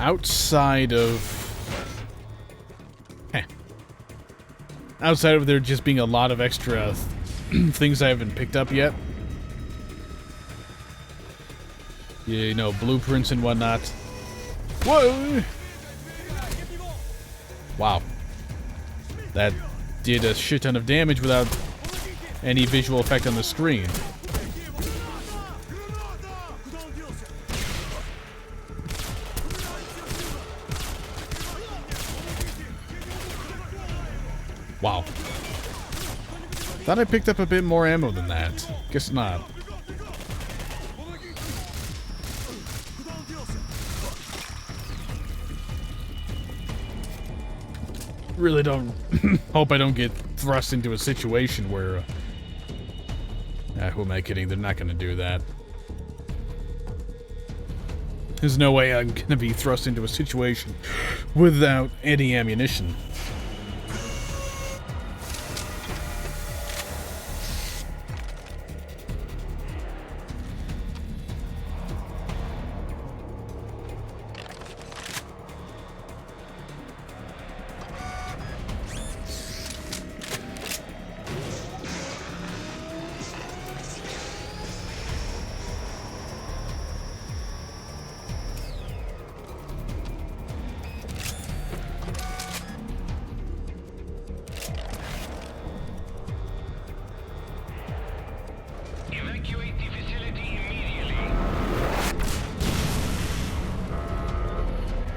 outside of... outside of there just being a lot of extra things I haven't picked up yet. You know, blueprints and whatnot. Whoa! Wow. That did a shit ton of damage without any visual effect on the screen. Wow. Thought I picked up a bit more ammo than that. Guess not. Really don't hope I don't get thrust into a situation where who am I kidding? They're not gonna do that. There's no way I'm gonna be thrust into a situation without any ammunition.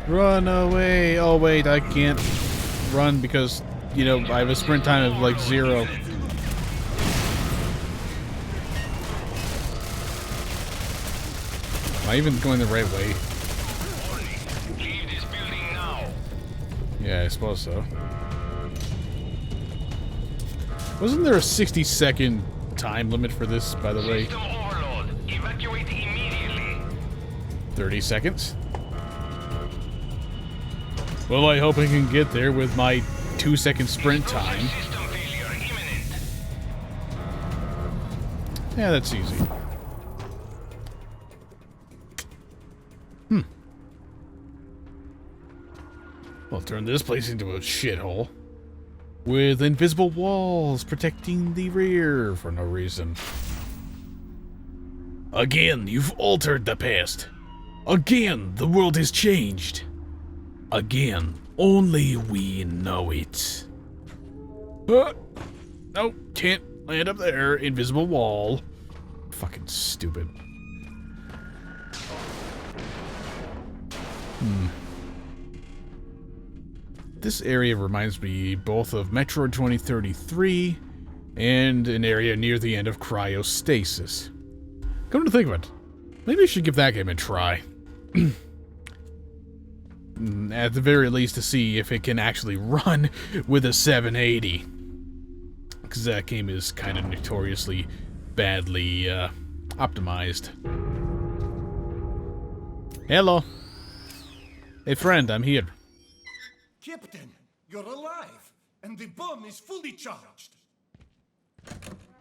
Run away! Oh wait, I can't run because, you know, I have a sprint time of like 0. Am I even going the right way? Leave this building now. Yeah, I suppose so. Wasn't there a 60-second time limit for this, by the way? System overload. Evacuate immediately. 30 seconds? Well, I hope I can get there with my 2-second sprint time. System failure imminent. Yeah, that's easy. I'll turn this place into a shithole. With invisible walls protecting the rear for no reason. Again, you've altered the past. Again, the world has changed. Again, only we know it. Nope, can't land up there. Invisible wall. Fucking stupid. This area reminds me both of Metroid 2033 and an area near the end of Cryostasis. Come to think of it, maybe I should give that game a try. At the very least to see if it can actually run with a 780. Because that game is kind of notoriously badly optimized. Hello. Hey friend, I'm here. Captain, you're alive, and the bomb is fully charged.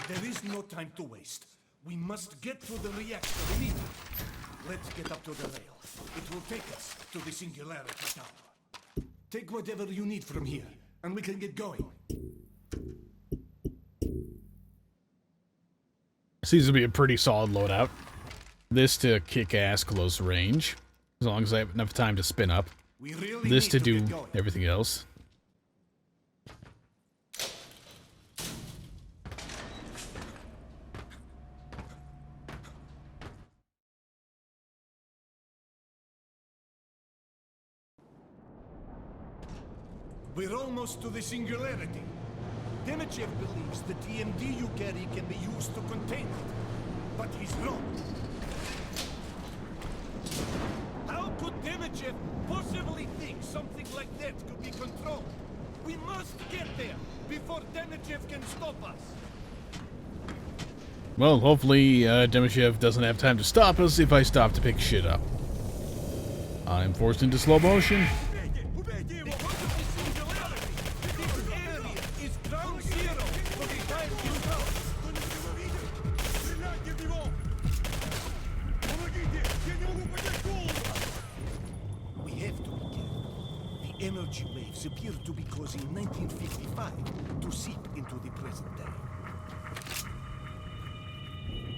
There is no time to waste. We must get to the reactor immediately. Let's get up to the rail. It will take us to the Singularity Tower. Take whatever you need from here, and we can get going. Seems to be a pretty solid loadout. This to kick ass close range, as long as I have enough time to spin up. We really This need to get do going. everything else. We're almost to the Singularity. Demichev believes the TMD you carry can be used to contain it, but he's wrong. How could Demichev possibly think something like that could be controlled? We must get there before Demichev can stop us. Well, hopefully Demichev doesn't have time to stop us if I stop to pick shit up. I'm forced into slow motion. We have energy waves appear to be causing 1955 to seep into the present day.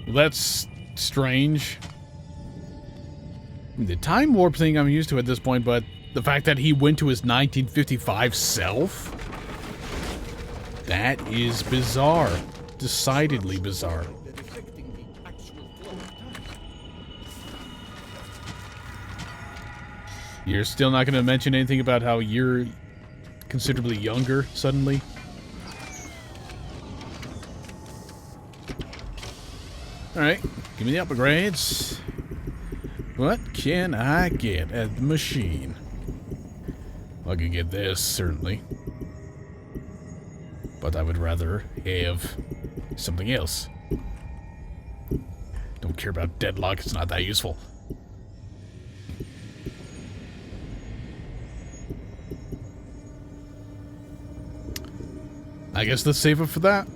Well, that's strange. I mean, the time warp thing I'm used to at this point, but the fact that he went to his 1955 self? That is bizarre. Decidedly bizarre. They're affecting the actual flow of time. You're still not going to mention anything about how you're considerably younger suddenly? Alright, give me the upgrades. What can I get at the machine? I can get this, certainly. But I would rather have something else. Don't care about deadlock, it's not that useful. I guess let's save it for that.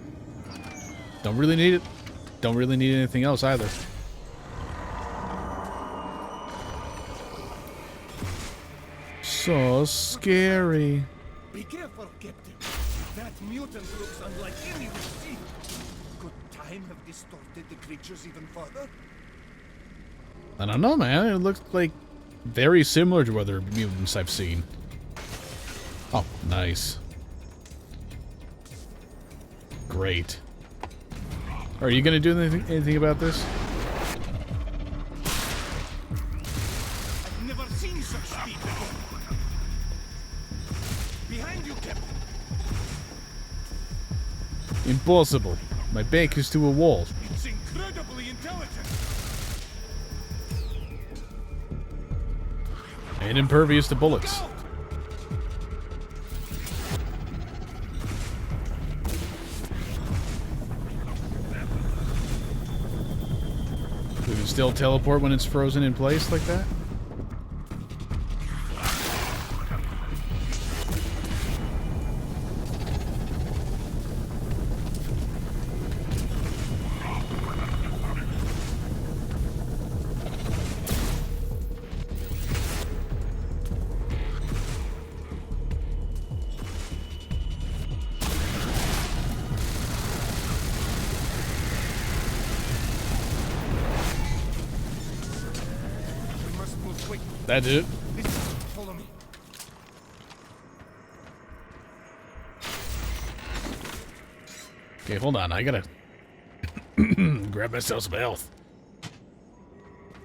Don't really need it. Don't really need anything else either. So scary. Be careful, Captain. That mutant looks unlike any we've seen. Could time have distorted the creatures even further? I don't know, man. It looks like very similar to other mutants I've seen. Oh, nice. Great. Are you gonna do anything about this? I've never seen such speed before. Behind you, Captain. Impossible. My back is to a wall. It's incredibly intelligent. And impervious to bullets. We can still teleport when it's frozen in place like that? That's it. Follow me. Okay, hold on. I gotta grab myself some health.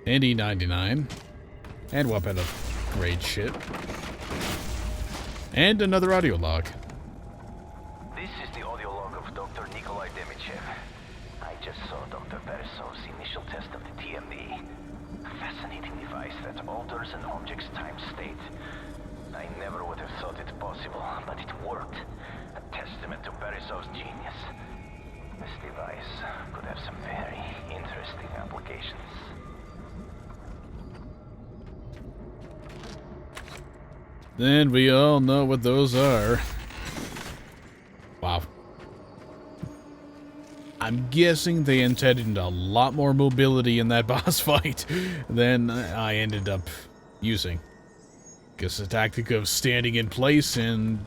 And E99. And weapon upgrade shit. And another audio log. This is the audio log of Dr. Nikolai Demichev. I just saw Dr. Beresov's initial test of the TMD. A fascinating device that alters an object's time state. I never would have thought it possible, but it worked. A testament to Beresov's genius. This device could have some very interesting applications. Then we all know what those are. Wow. I'm guessing they intended a lot more mobility in that boss fight than I ended up using. Guess the tactic of standing in place and,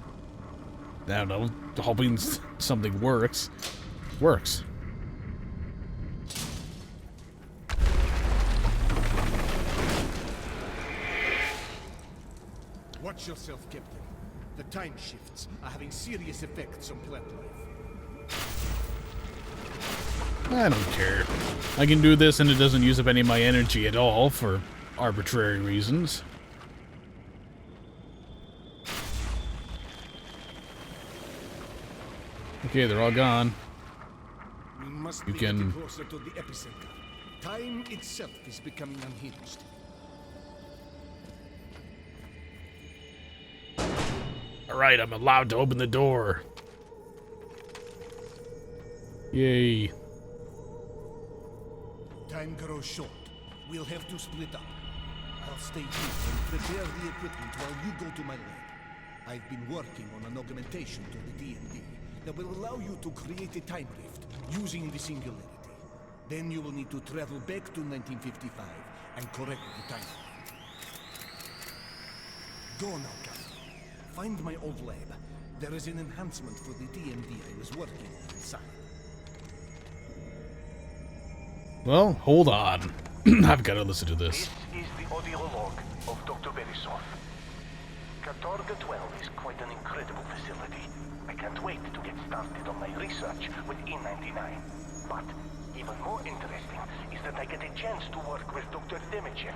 I don't know, hoping something works. Works. Watch yourself, Captain. The time shifts are having serious effects on plant life. I don't care. I can do this and it doesn't use up any of my energy at all for arbitrary reasons. Okay, they're all gone. We must You be can- getting closer to the epicenter. Time itself is becoming unhinged. Alright, I'm allowed to open the door. Yay. Time grows short. We'll have to split up. I'll stay here and prepare the equipment while you go to my lab. I've been working on an augmentation to the D&D that will allow you to create a time rift using the Singularity. Then you will need to travel back to 1955 and correct the time. Go now, Captain. find my old lab. There is an enhancement for the TMD I was working on inside. Well, hold on. I've got to listen to this. This is the audio log of Dr. Beresov. Katorga 12 is quite an incredible facility. I can't wait to get started on my research with E99. But even more interesting is that I get a chance to work with Dr. Demichev.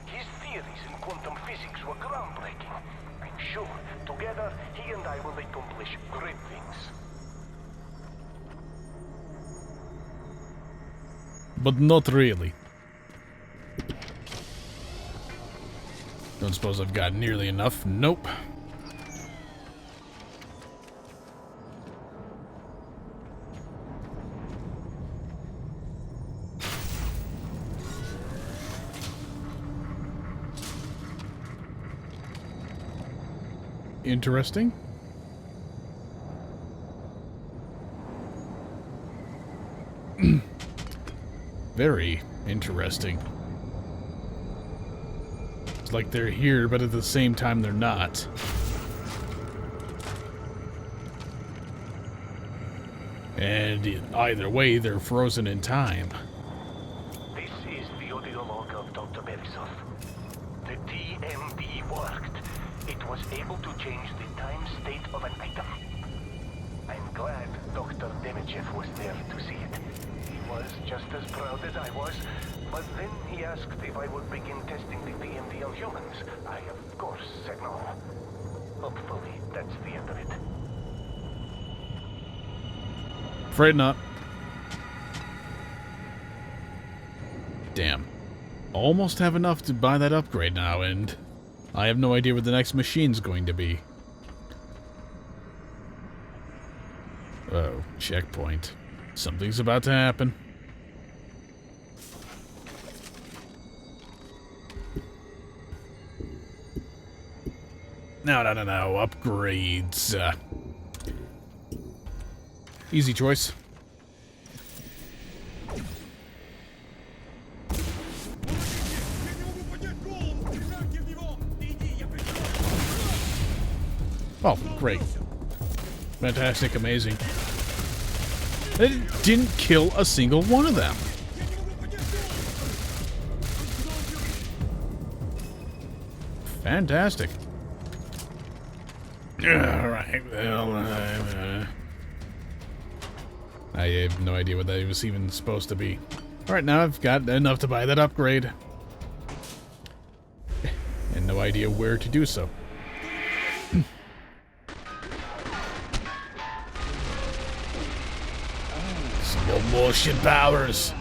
His theories in quantum physics were groundbreaking. I'm sure together he and I will accomplish great things. But not really. Don't suppose I've got nearly enough. Nope. Interesting. Very interesting. It's like they're here, but at the same time they're not. And either way, they're frozen in time. This is the audio log of Dr. Beresov. The TMD worked. It was able to change the time state of an item. I'm glad Dr. Demichev was there to see it. He was just as proud as I was, but then he asked if I would begin testing the TMD on humans. I, of course, said no. Hopefully, that's the end of it. Afraid not. Damn. Almost have enough to buy that upgrade now, and I have no idea what the next machine's going to be. Oh, checkpoint. Something's about to happen. No. Upgrades. Easy choice. Oh, great. Fantastic, amazing. It didn't kill a single one of them. Fantastic. Alright, well, I have no idea what that was even supposed to be. Alright, now I've got enough to buy that upgrade. And no idea where to do so. Slow motion powers.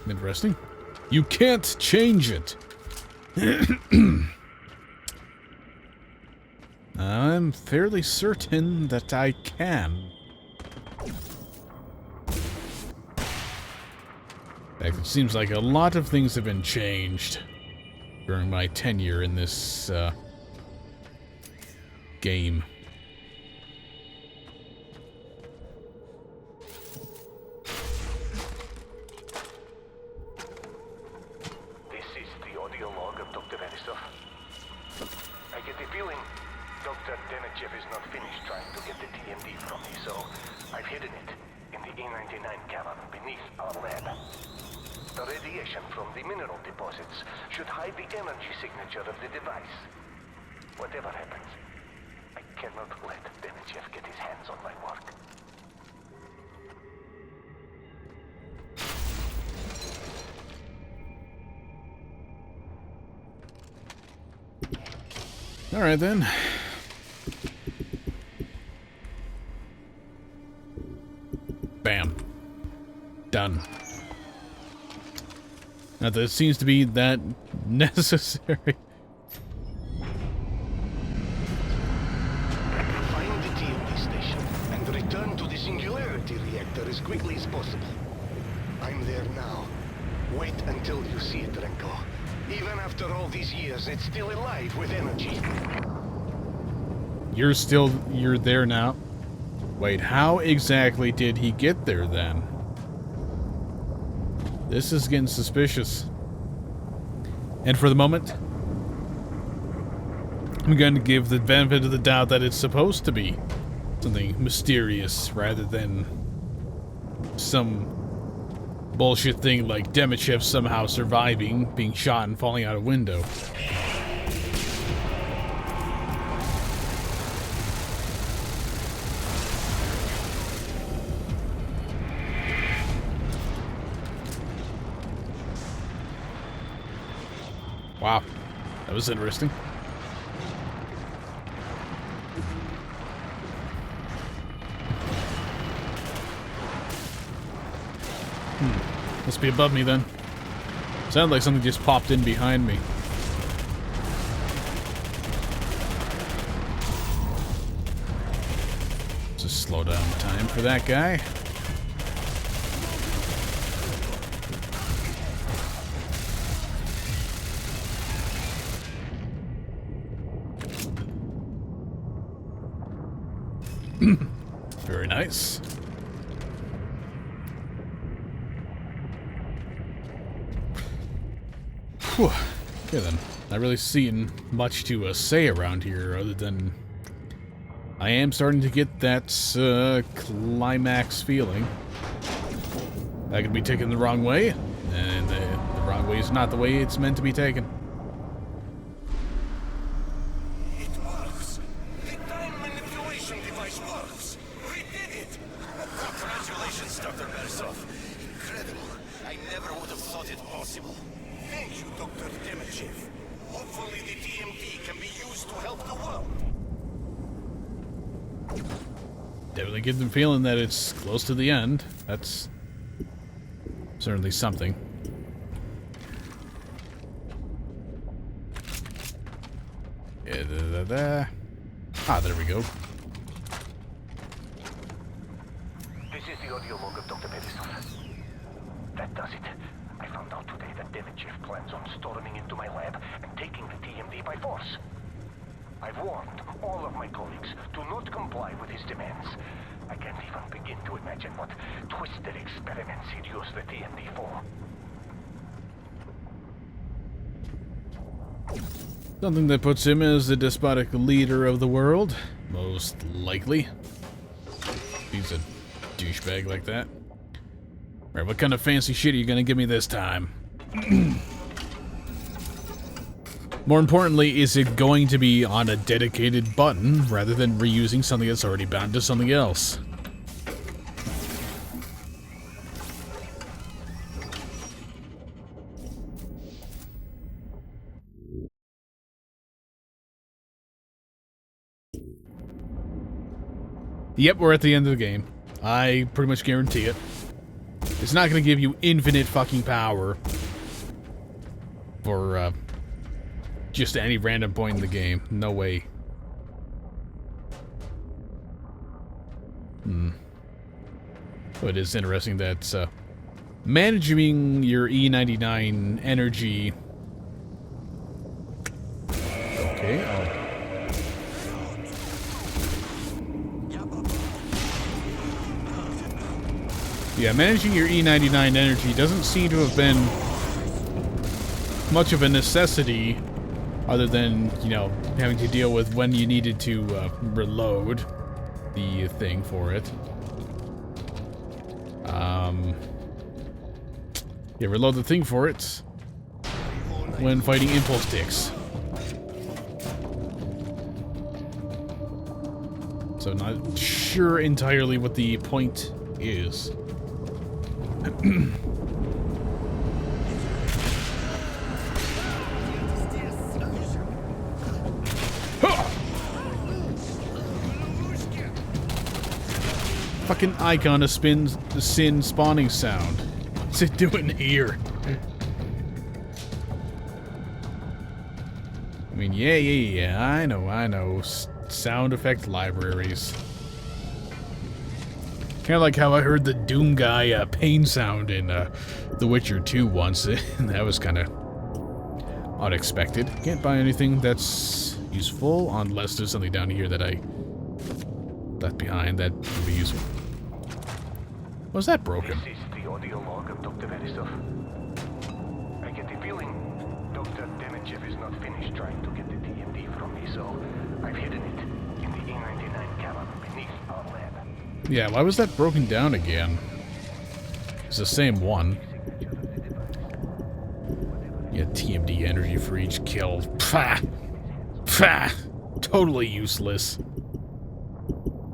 Interesting. You can't change it. I'm fairly certain that I can. In fact, it seems like a lot of things have been changed during my tenure in this game. Dr. Demichev is not finished trying to get the TMD from me, so I've hidden it in the E99 cavern beneath our lab. The radiation from the mineral deposits should hide the energy signature of the device. Whatever happens, I cannot let Demichev get his hands on my work. All right, then. Bam. Done. Not that it seems to be that necessary. Find the TMD station and return to the Singularity reactor as quickly as possible. I'm there now. Wait until you see it, Renko. Even after all these years, it's still alive with energy. You're there now. Wait, how exactly did he get there then? This is getting suspicious. And for the moment, I'm going to give the benefit of the doubt that it's supposed to be something mysterious rather than some bullshit thing like Demichev somehow surviving, being shot and falling out a window. Wow, that was interesting. Must be above me then. Sounded like something just popped in behind me. Just slow down time for that guy. Very nice. Whew. Okay then. Not really seeing much to say around here other than I am starting to get that climax feeling. That could be taken the wrong way, and the wrong way is not the way it's meant to be taken. It works. The time manipulation device works. We did it. Congratulations, Dr. Beresov. Incredible. I never would have thought it possible. Thank you, Dr. Demichev. Hopefully the TMD can be used to help the world. Definitely gives them feeling that it's close to the end. That's certainly something. Ah, there we go. This is the audio log of Dr. Beresov. That does it. I found out today that Demichev plans on storming into my lab and taking the TMD by force. I've warned all of my colleagues to not comply with his demands. I can't even begin to imagine what twisted experiments he'd use the TMD for. Something that puts him as the despotic leader of the world, most likely. He's a douchebag like that. Alright, what kind of fancy shit are you gonna give me this time? More importantly, is it going to be on a dedicated button rather than reusing something that's already bound to something else? Yep, we're at the end of the game. I pretty much guarantee it. It's not going to give you infinite fucking power for just any random point in the game. No way. But it is interesting that managing your E99 energy. Okay. Yeah, managing your E99 energy doesn't seem to have been much of a necessity other than, you know, having to deal with when you needed to reload the thing for it. Yeah, reload the thing for it when fighting impulse ticks. So not sure entirely what the point is. Fucking icon of sin spawning sound. What's it doing here? I mean, yeah, I know. Sound effect libraries. Kind of like how I heard the Doom guy pain sound in The Witcher 2 once. That was kind of unexpected. Can't buy anything that's useful unless there's something down here that I left behind. That would be useful. Was that broken? This is the audio log of Dr. Verisov. I get the feeling Dr. Demichev is not finished trying to get the TMD from me, so I've hidden it in the E99 cabin beneath our lab. Yeah, why was that broken down again? It's the same one. Yeah, TMD energy for each kill. Pah! Pah! Totally useless.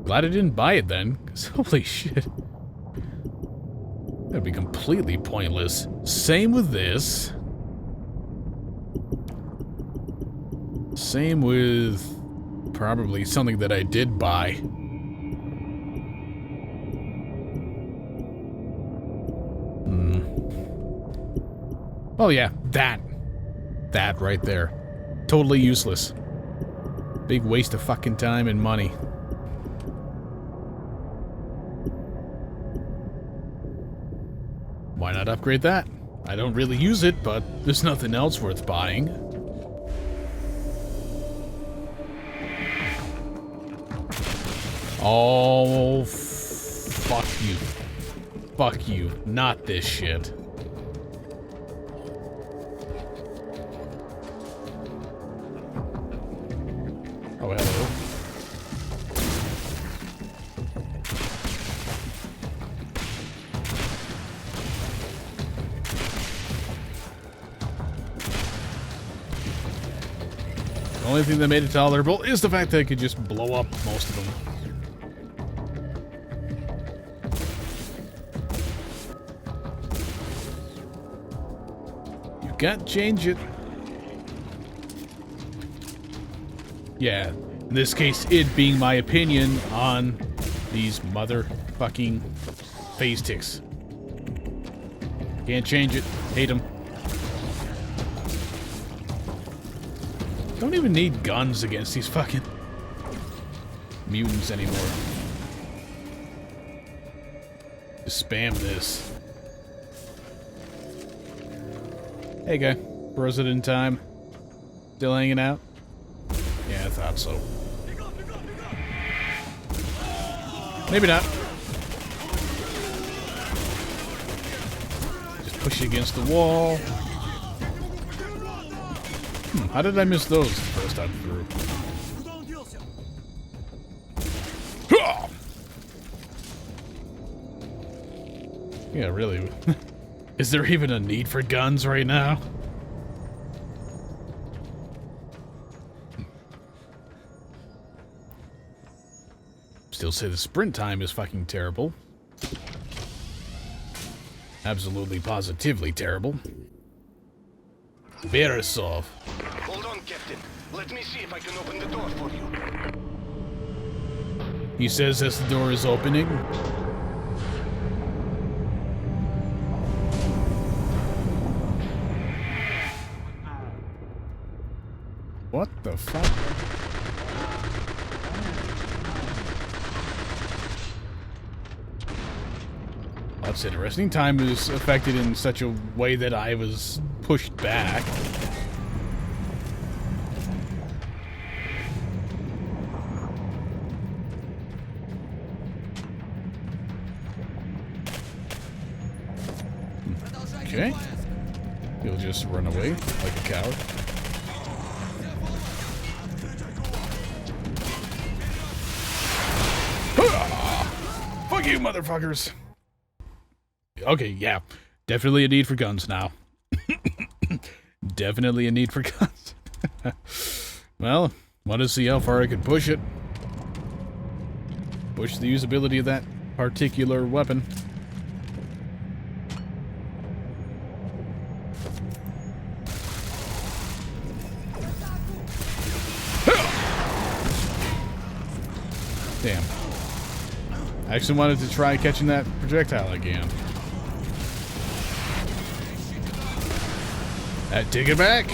Glad I didn't buy it then, because holy shit. That'd be completely pointless. Same with this. Same with probably something that I did buy. Oh yeah, that right there. Totally useless. Big waste of fucking time and money. Why not upgrade that? I don't really use it, but there's nothing else worth buying. Oh, fuck you. Fuck you. Not this shit. Oh, hello. The only thing that made it tolerable is the fact that I could just blow up most of them. You can't change it. Yeah, in this case, it being my opinion on these motherfucking phase ticks. Can't change it. Hate them. Don't even need guns against these fucking mutants anymore. Just spam this. Hey guy, bros it in time. Still hanging out? Yeah, I thought so. Maybe not. Just push you against the wall. How did I miss those the first time through? Yeah, really. Is there even a need for guns right now? Still say the sprint time is fucking terrible. Absolutely positively terrible. Verisov. Hold on, Captain. Let me see if I can open the door for you. He says as the door is opening. What the fuck? That's interesting. Time was affected in such a way that I was pushed back. Okay. He'll just run away like a coward. Fuck you, motherfuckers. Okay, yeah. Definitely a need for guns now. Definitely a need for guns. Well, want to see how far I can push it. Push the usability of that particular weapon. Damn. I actually wanted to try catching that projectile again. Take it back.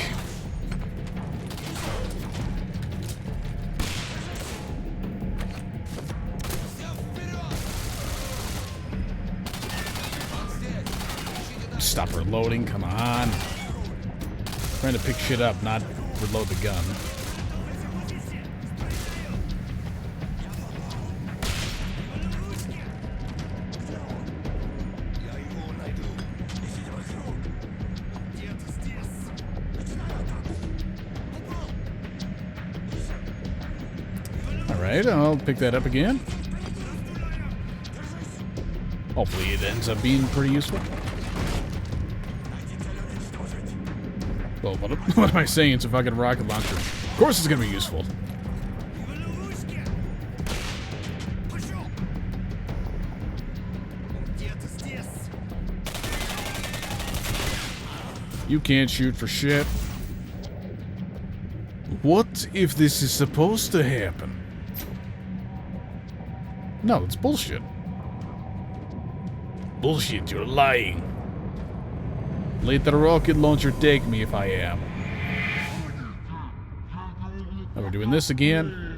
Stop reloading, come on. Trying to pick shit up, not reload the gun. Alright, I'll pick that up again. Hopefully it ends up being pretty useful. Well, what am I saying? It's a fucking rocket launcher. Of course it's gonna be useful. You can't shoot for shit. What if this is supposed to happen? No, it's bullshit. Bullshit, you're lying. Let the rocket launcher take me if I am. Oh, we're doing this again.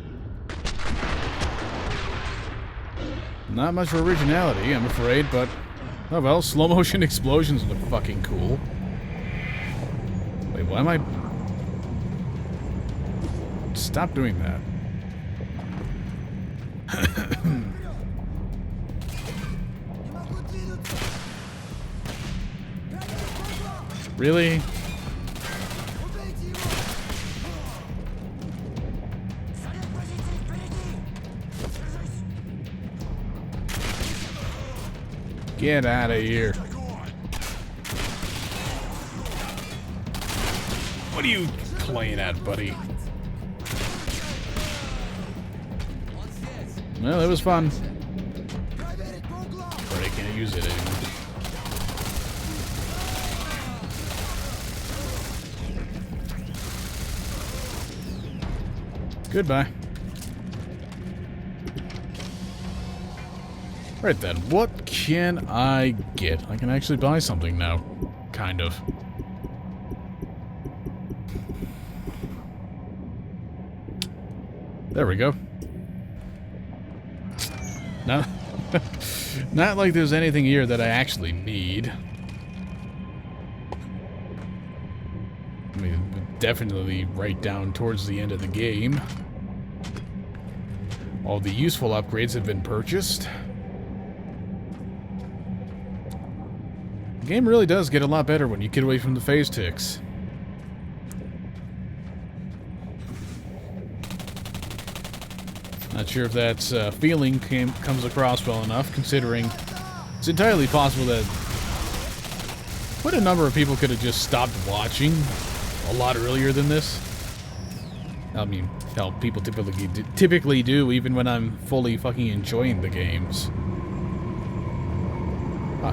Not much for originality, I'm afraid, but... oh well, slow motion explosions look fucking cool. Wait, why am I... stop doing that. Really? Get out of here. What are you playing at, buddy? Well, it was fun. But I can't use it anymore. Goodbye. Right then, what can I get? I can actually buy something now. Kind of. There we go. Not, not like there's anything here that I actually need. I mean, definitely right down towards the end of the game. All the useful upgrades have been purchased. The game really does get a lot better when you get away from the phase ticks. Not sure if that feeling comes across well enough, considering it's entirely possible that quite a number of people could have just stopped watching a lot earlier than this. I mean, hell, people typically do, even when I'm fully fucking enjoying the games.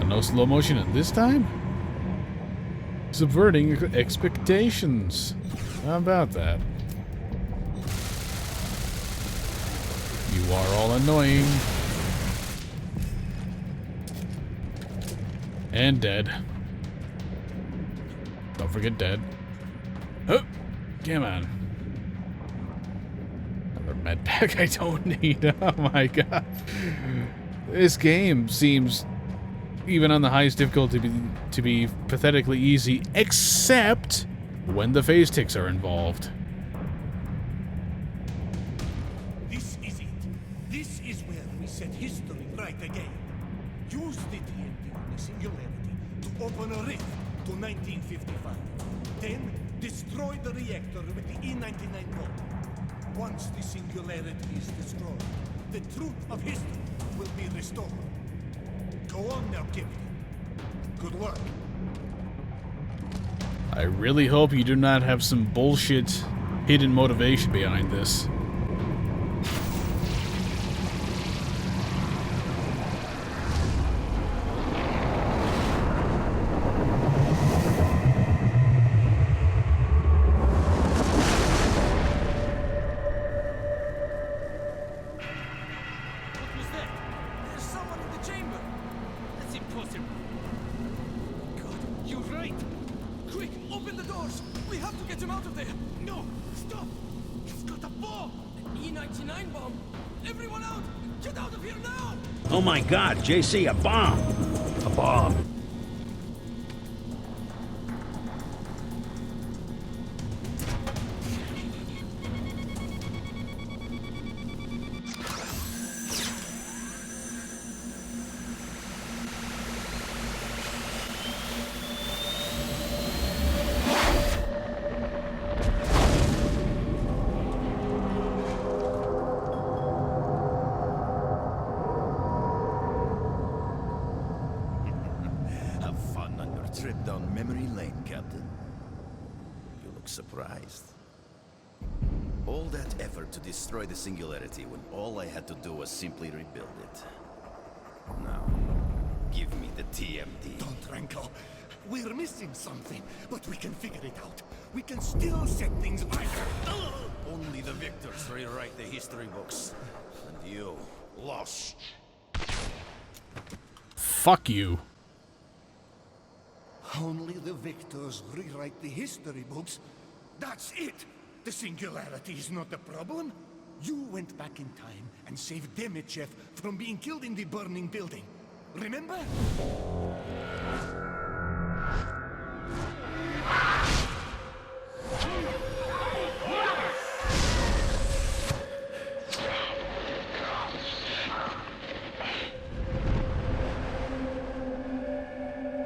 No slow motion at this time? Subverting expectations. How about that? You are all annoying. And dead. Don't forget dead. Oh, come on. Another med pack I don't need. Oh my god. This game seems, even on the highest difficulty, to be pathetically easy, except when the phase ticks are involved. This is it. This is where we set history right again. Use the TNT on the Singularity to open a rift to 1955. Then destroy the reactor with the E99 core. Once the Singularity is destroyed, the truth of history will be restored. Go on now, Captain. Good work. I really hope you do not have some bullshit hidden motivation behind this. Oh my god, JC, a bomb! A bomb. trip down memory lane, Captain. You look surprised. All that effort to destroy the Singularity when all I had to do was simply rebuild it. Now, give me the TMD. Don't, Renko. We're missing something, but we can figure it out. We can still set things right. Only the victors rewrite the history books. And you lost. Fuck you. Only the victors rewrite the history books. That's it. The Singularity is not the problem. You went back in time and saved Demichev from being killed in the burning building. Remember?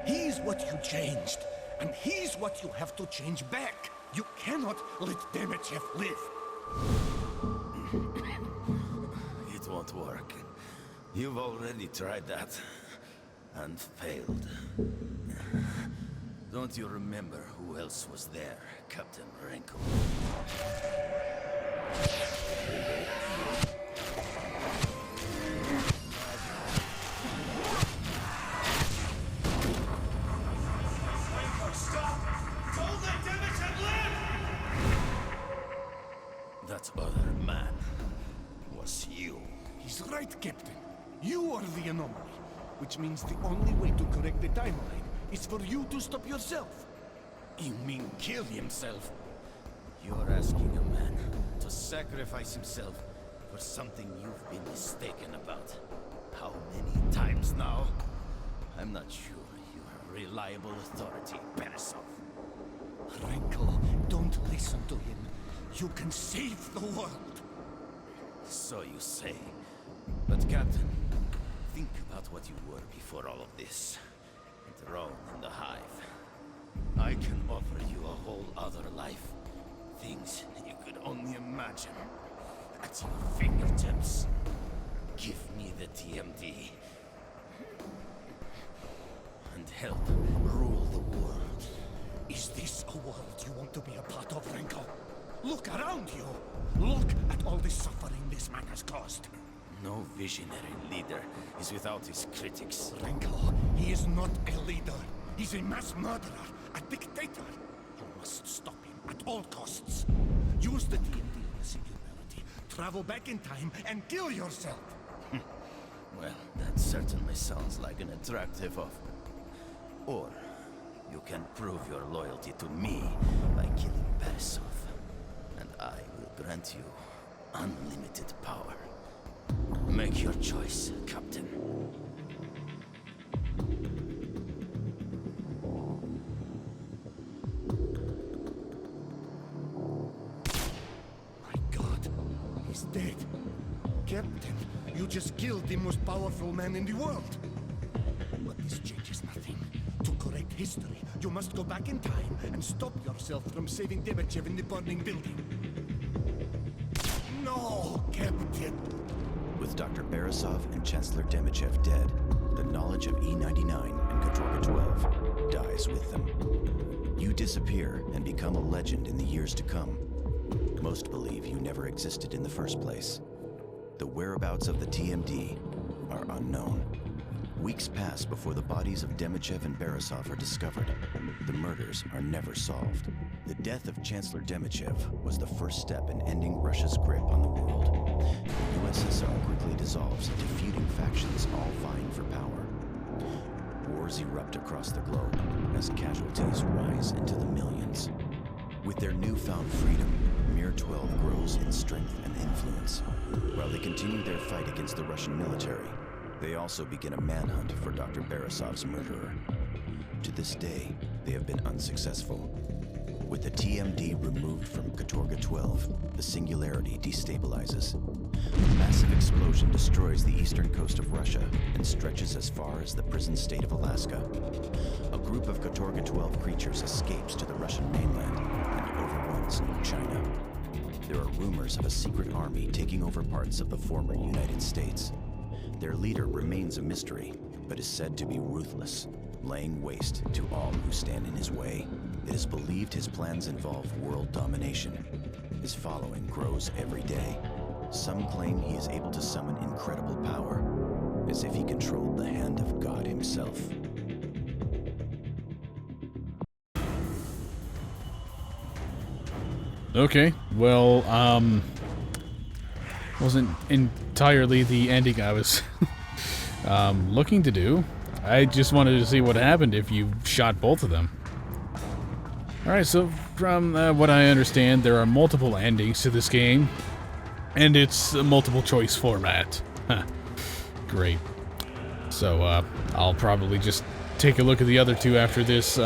He's what you changed, and he's what you have to change back. You cannot let Demichev live. It won't work. You've already tried that. And failed. Don't you remember who else was there, Captain Renko? That other man was you. He's right, Captain. You are the anomaly. Which means the only way to correct the timeline is for you to stop yourself. You mean kill himself? You're asking a man to sacrifice himself for something you've been mistaken about. How many times now? I'm not sure you have reliable authority, Beresov. Renko, don't listen to him. You can save the world. So you say. But Captain, think about what you were before all of this. Thrown in the hive. I can offer you a whole other life. Things you could only imagine. At your fingertips. Give me the TMD. And help rule the world. Is this a world you want to be a part of, Renko? Look around you. Look at all the suffering this man has caused. No visionary leader is without his critics. Renko, he is not a leader. He's a mass murderer, a dictator. You must stop him at all costs. Use the TMD in the Singularity. Travel back in time and kill yourself. Well, that certainly sounds like an attractive offer. Or you can prove your loyalty to me by killing Beresov. And I will grant you unlimited power. Make your choice, Captain. My God, he's dead. Captain, you just killed the most powerful man in the world. But this changes nothing. To correct history, you must go back in time and stop yourself from saving Demichev in the burning building. No, Captain. With Dr. Beresov and Chancellor Demichev dead, the knowledge of E99 and Katorga 12 dies with them. You disappear and become a legend in the years to come. Most believe you never existed in the first place. The whereabouts of the TMD are unknown. Weeks pass before the bodies of Demichev and Beresov are discovered. The murders are never solved. The death of Chancellor Demichev was the first step in ending Russia's grip on the world. The USSR quickly dissolves into feuding factions all vying for power. Wars erupt across the globe as casualties rise into the millions. With their newfound freedom, Mir 12 grows in strength and influence. While they continue their fight against the Russian military, they also begin a manhunt for Dr. Beresov's murderer. To this day, they have been unsuccessful. With the TMD removed from Katorga 12, the Singularity destabilizes. A massive explosion destroys the eastern coast of Russia and stretches as far as the prison state of Alaska. A group of Katorga 12 creatures escapes to the Russian mainland and overruns New China. There are rumors of a secret army taking over parts of the former United States. Their leader remains a mystery, but is said to be ruthless. laying waste to all who stand in his way. It is believed his plans involve world domination. His following grows every day. Some claim he is able to summon incredible power, as if he controlled the hand of God himself. Okay, well, wasn't entirely the ending I was looking to do. I just wanted to see what happened if you shot both of them. Alright, so from what I understand, there are multiple endings to this game, and it's a multiple choice format. Huh. Great. So, I'll probably just take a look at the other two after this.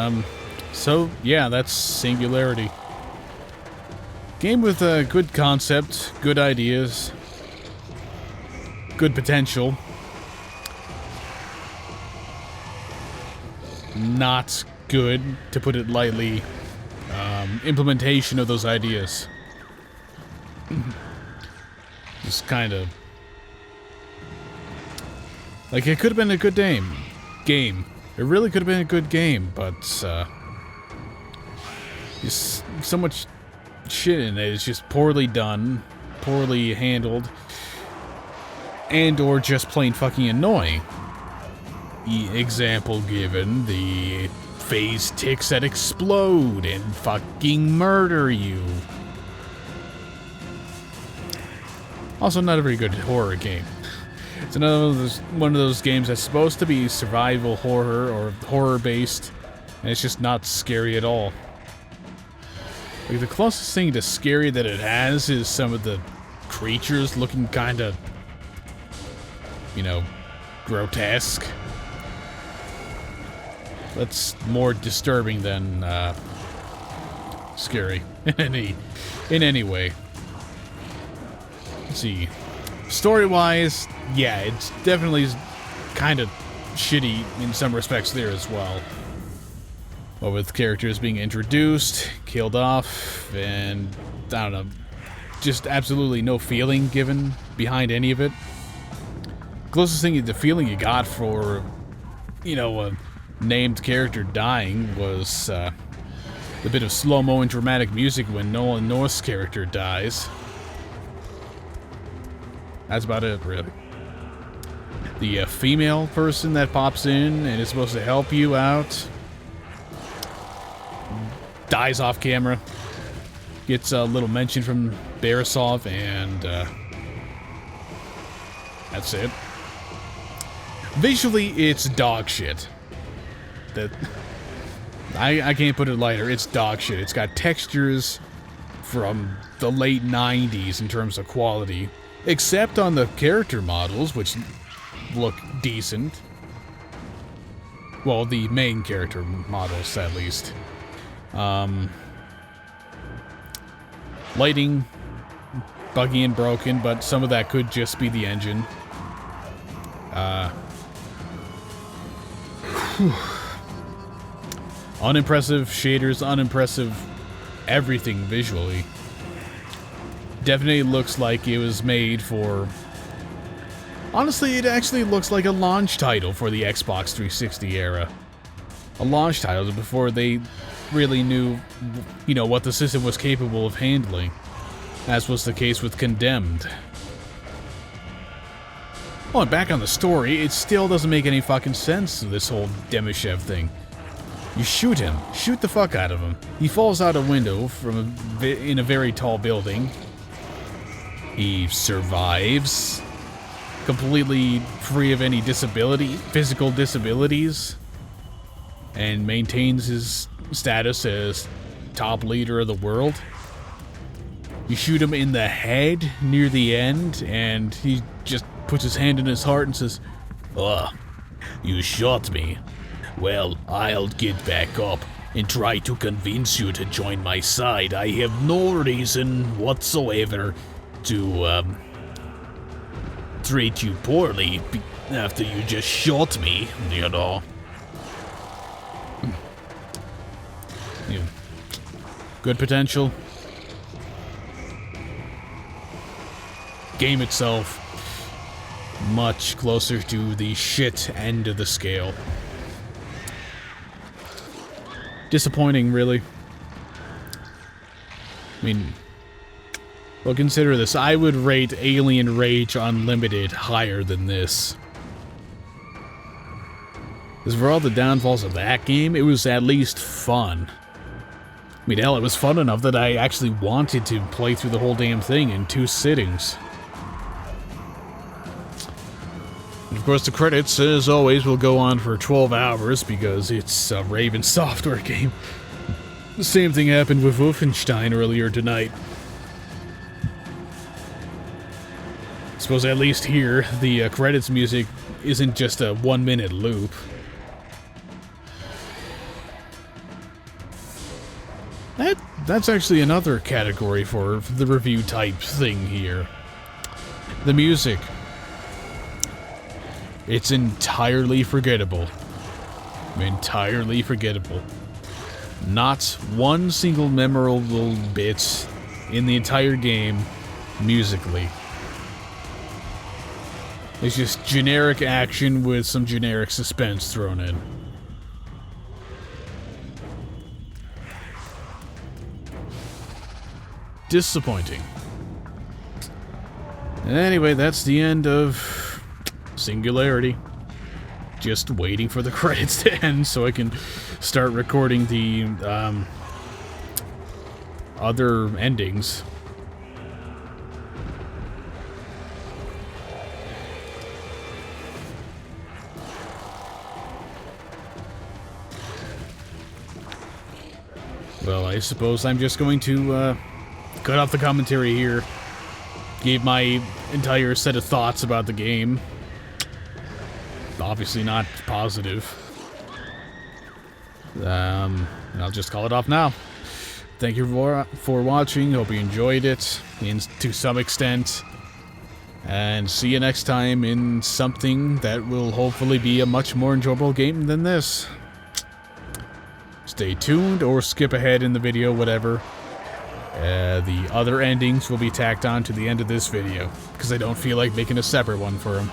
So, yeah, that's Singularity. Game with a good concept, good ideas, good potential. Not good, to put it lightly, implementation of those ideas. Just kind of... like, it could have been a good game. It really could have been a good game, but, just so much shit in it. It's just poorly done, poorly handled, and or just plain fucking annoying. Example given, the phase ticks that explode and fucking murder you. Also, not a very good horror game. It's another one of those games that's supposed to be survival horror or horror-based, and it's just not scary at all. Like, the closest thing to scary that it has is some of the creatures looking kind of, you know, grotesque. That's more disturbing than scary in any way. Let's see. Story-wise, yeah, it's definitely kind of shitty in some respects there as well. Well, with characters being introduced, killed off, and I don't know, just absolutely no feeling given behind any of it. Closest thing, the feeling you got for, you know, a named character dying was the bit of slow-mo and dramatic music when Nolan North's character dies. That's about it, really. The female person that pops in and is supposed to help you out dies off camera. Gets a little mention from Barracuda, and that's it. Visually, it's dog shit. That I can't put it lighter. It's dog shit. It's got textures from the late 90s in terms of quality, except on the character models, which look decent. Well, the main character models, at least. Lighting, buggy and broken, but some of that could just be the engine. Unimpressive shaders, unimpressive everything visually. Definitely looks like it was made for... honestly, it actually looks like a launch title for the Xbox 360 era. A launch title before they really knew, you know, what the system was capable of handling, as was the case with Condemned. Oh, and back on the story, it still doesn't make any fucking sense, this whole Demishev thing. You shoot him. Shoot the fuck out of him. He falls out a window from in a very tall building. He survives, completely free of any physical disabilities, and maintains his status as top leader of the world. You shoot him in the head near the end, and he just puts his hand in his heart and says, "Ugh, you shot me. Well, I'll get back up and try to convince you to join my side. I have no reason whatsoever to, treat you poorly after you just shot me, you know." Yeah. Good potential. Game itself, much closer to the shit end of the scale. disappointing, really. I mean, well, consider this. I would rate Alien Rage Unlimited higher than this. Because for all the downfalls of that game, it was at least fun. I mean, hell, it was fun enough that I actually wanted to play through the whole damn thing in 2 sittings. And of course, the credits, as always, will go on for 12 hours because it's a Raven Software game. The same thing happened with Wolfenstein earlier tonight. I suppose at least here, the credits music isn't just a 1-minute loop. That's actually another category for the review type thing here. The music. It's entirely forgettable. Entirely forgettable. Not one single memorable bit in the entire game musically. It's just generic action with some generic suspense thrown in. Disappointing. Anyway, that's the end of Singularity. Just waiting for the credits to end so I can start recording the other endings. Well, I suppose I'm just going to cut off the commentary here. Gave my entire set of thoughts about the game. Obviously not positive. I'll just call it off now. Thank you for watching. Hope you enjoyed it to some extent. And see you next time in something that will hopefully be a much more enjoyable game than this. Stay tuned or skip ahead in the video, whatever. The other endings will be tacked on to the end of this video, because I don't feel like making a separate one for them.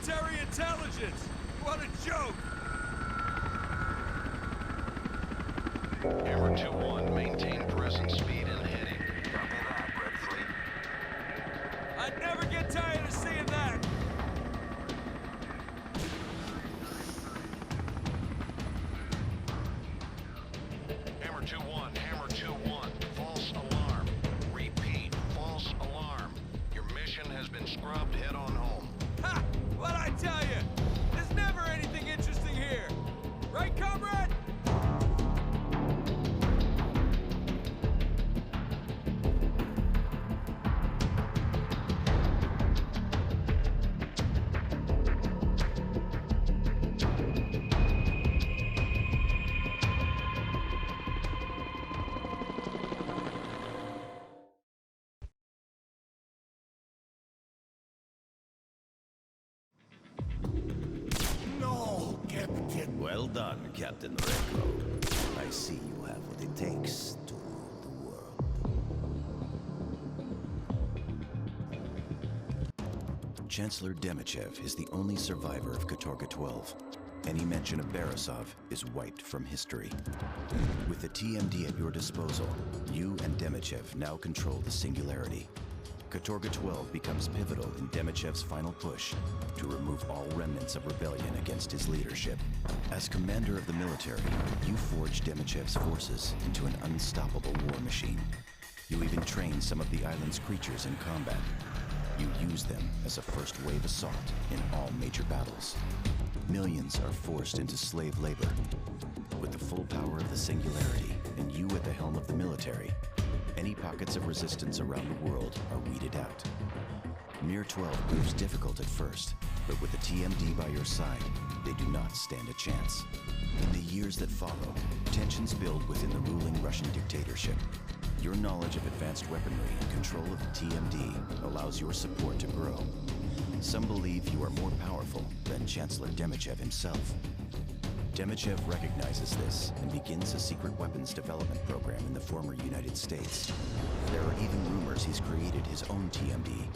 military intelligence! What a joke! Hammer 2-1, maintain present speed and heading. Copy that, Red Fleet. I'd never get tired of seeing that! Hammer 2-1, Hammer 2-1, false alarm. Repeat, false alarm. Your mission has been scrubbed, head on home. Ha! What'd I tell you? There's never anything interesting here! Right, comrade? No, Captain. Well done, Captain Redcoat. I see you have what it takes to rule the world. Chancellor Demichev is the only survivor of Katorga 12. Any mention of Barasov is wiped from history. With the TMD at your disposal, you and Demichev now control the Singularity. Katorga 12 becomes pivotal in Demichev's final push to remove all remnants of rebellion against his leadership. As commander of the military, you forge Demichev's forces into an unstoppable war machine. You even train some of the island's creatures in combat. You use them as a first wave assault in all major battles. Millions are forced into slave labor. With the full power of the Singularity and you at the helm of the military, any pockets of resistance around the world are weeded out. Mir 12 proves difficult at first, but with the TMD by your side, they do not stand a chance. In the years that follow, tensions build within the ruling Russian dictatorship. Your knowledge of advanced weaponry and control of the TMD allows your support to grow. Some believe you are more powerful than Chancellor Demichev himself. Demichev recognizes this and begins a secret weapons development program in the former United States. There are even rumors he's created his own TMD.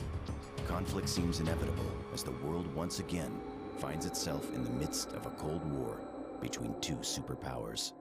Conflict seems inevitable as the world once again finds itself in the midst of a Cold War between two superpowers.